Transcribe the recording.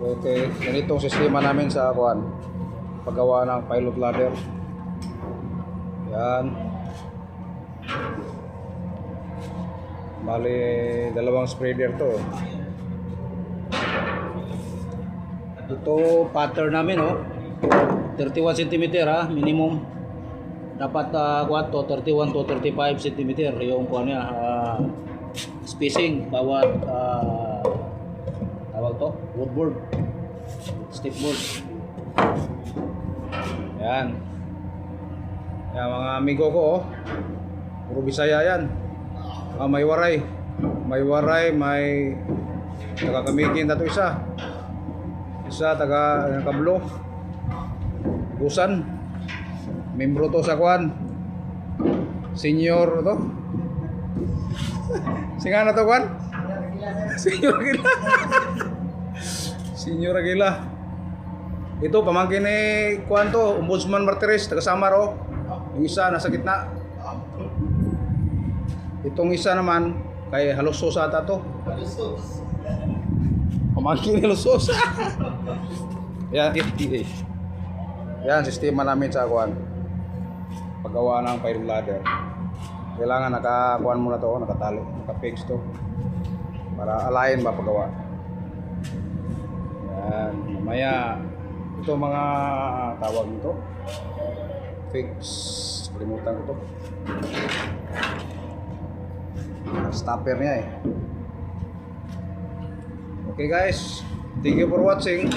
Okay, ganitong sistema namin sa kuan. Paggawa ng pilot ladder. Yan. Bali, dalawang spreader to. Ito pattern namin, oh. 31 cm ha, minimum. Dapat kuan to 31 to 35 cm yung kuan niya, spacing bawat tawag to, woodboard, stepboard. Yan. Yan mga amigo ko, oh. Puro Bisaya yan. May waray. May waray, may taga-Kamikin na to isa. Isa taga-Kablo. Busan. Membro to sa kuan. Senior to. Singa na to kuan? Senior Agila. Senior Agila. Ito pamangkin ni kuan to, Ombudsman Martires, taga Samar, oh. Yung isa nasa gitna. Itong isa naman kay Halusos ata to. Halusos. Pamangkin ni Halusos. Yan, yan sistema namin sa kuan. Paggawa ng pilot ladder. Kailangan nakakuan muna to, nakatali, naka-fix to. Para align ba paggawa. Yan, mamaya ito mga tawag nito. Fix, kalimutan ko to. Stopper niya eh. Okay guys, thank you for watching.